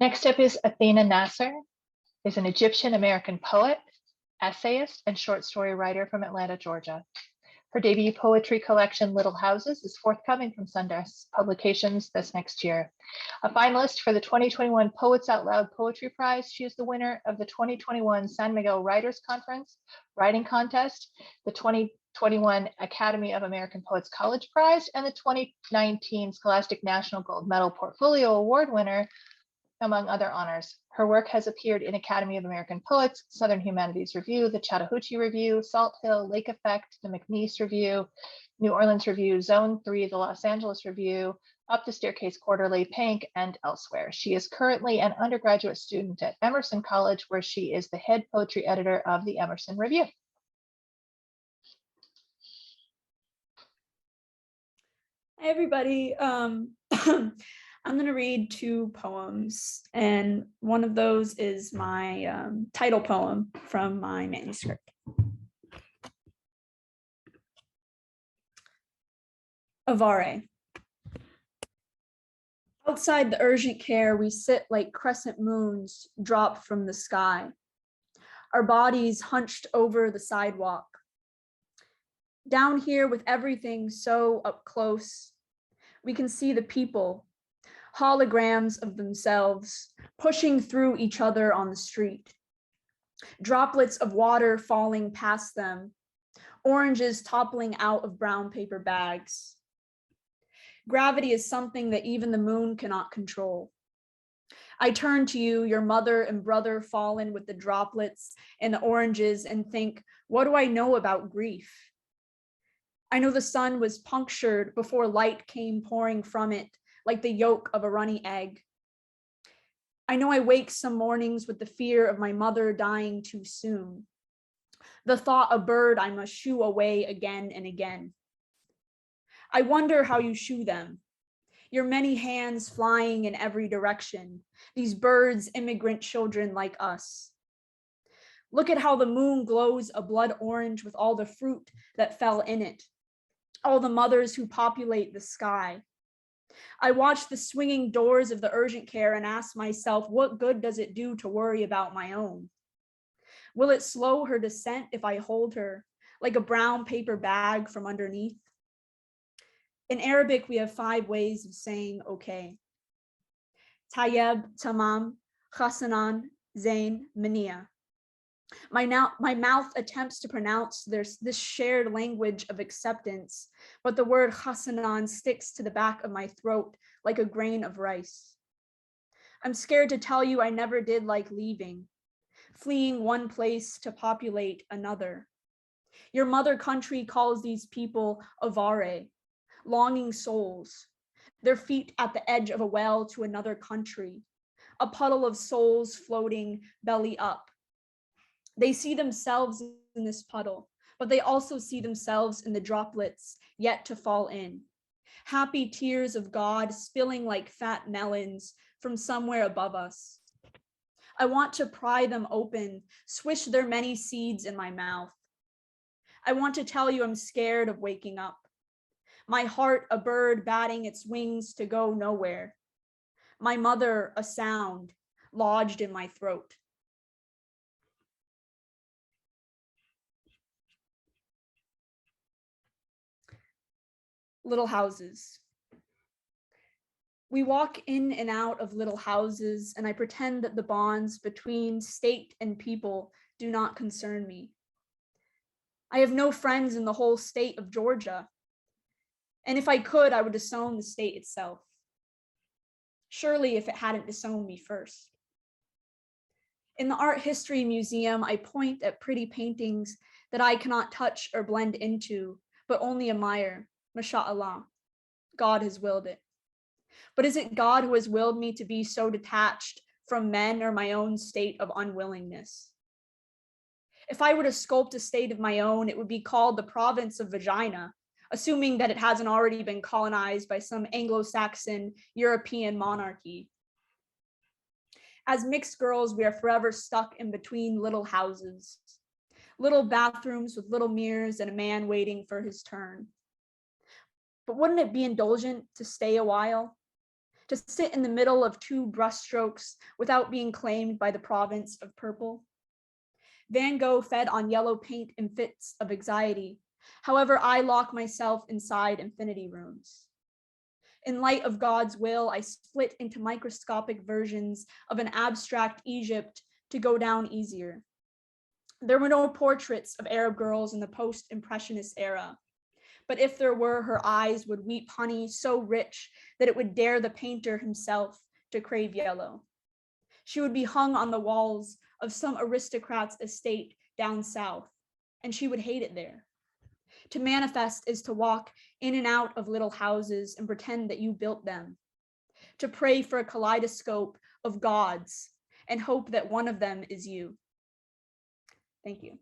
Next up is Athena Nassar, is an Egyptian-American poet, essayist, and short story writer from Atlanta, Georgia. Her debut poetry collection, Little Houses, is forthcoming from Sundance Publications this next year. A finalist for the 2021 Poets Out Loud Poetry Prize, she is the winner of the 2021 San Miguel Writers Conference Writing Contest, the 2021 Academy of American Poets College Prize, and the 2019 Scholastic National Gold Medal Portfolio Award winner, among other honors. Her work has appeared in Academy of American Poets, Southern Humanities Review, the Chattahoochee Review, Salt Hill, Lake Effect, the McNeese Review, New Orleans Review, Zone 3, the Los Angeles Review, Up the Staircase Quarterly, Pank, and elsewhere. She is currently an undergraduate student at Emerson College, where she is the head poetry editor of the Emerson Review. Hi, everybody. I'm going to read two poems, and one of those is my title poem from my manuscript. Avare. Outside the urgent care, we sit like crescent moons dropped from the sky, our bodies hunched over the sidewalk. Down here with everything so up close, we can see the people, holograms of themselves, pushing through each other on the street. Droplets of water falling past them, oranges toppling out of brown paper bags. Gravity is something that even the moon cannot control. I turn to you, your mother and brother fallen with the droplets and the oranges, and think, what do I know about grief? I know the sun was punctured before light came pouring from it, like the yolk of a runny egg. I know I wake some mornings with the fear of my mother dying too soon. The thought a bird I must shoo away again and again. I wonder how you shoo them. Your many hands flying in every direction. These birds, immigrant children like us. Look at how the moon glows a blood orange with all the fruit that fell in it. All the mothers who populate the sky. I watch the swinging doors of the urgent care and ask myself, what good does it do to worry about my own? Will it slow her descent if I hold her like a brown paper bag from underneath? In Arabic, we have 5 ways of saying okay. Tayyib, Tamam, Hasanan, Zain, Mania. My mouth attempts to pronounce this shared language of acceptance, but the word Hasanan sticks to the back of my throat like a grain of rice. I'm scared to tell you I never did like leaving, fleeing one place to populate another. Your mother country calls these people avare, longing souls, their feet at the edge of a well to another country, a puddle of souls floating belly up. They see themselves in this puddle, but they also see themselves in the droplets yet to fall in. Happy tears of God spilling like fat melons from somewhere above us. I want to pry them open, swish their many seeds in my mouth. I want to tell you I'm scared of waking up. My heart, a bird batting its wings to go nowhere. My mother, a sound lodged in my throat. Little houses. We walk in and out of little houses, and I pretend that the bonds between state and people do not concern me. I have no friends in the whole state of Georgia, and if I could, I would disown the state itself. Surely if it hadn't disowned me first. In the Art History Museum, I point at pretty paintings that I cannot touch or blend into, but only admire. Masha'Allah, God has willed it. But is it God who has willed me to be so detached from men or my own state of unwillingness? If I were to sculpt a state of my own, it would be called the province of vagina, assuming that it hasn't already been colonized by some Anglo-Saxon European monarchy. As mixed girls, we are forever stuck in between little houses, little bathrooms with little mirrors and a man waiting for his turn. But wouldn't it be indulgent to stay a while? to sit in the middle of two brushstrokes without being claimed by the province of purple. Van Gogh fed on yellow paint in fits of anxiety. However, I lock myself inside infinity rooms. In light of God's will, I split into microscopic versions of an abstract Egypt to go down easier. There were no portraits of Arab girls in the post-impressionist era, but if there were, her eyes would weep honey so rich that it would dare the painter himself to crave yellow. She would be hung on the walls of some aristocrat's estate down south, and she would hate it there. To manifest is to walk in and out of little houses and pretend that you built them, to pray for a kaleidoscope of gods and hope that one of them is you. Thank you.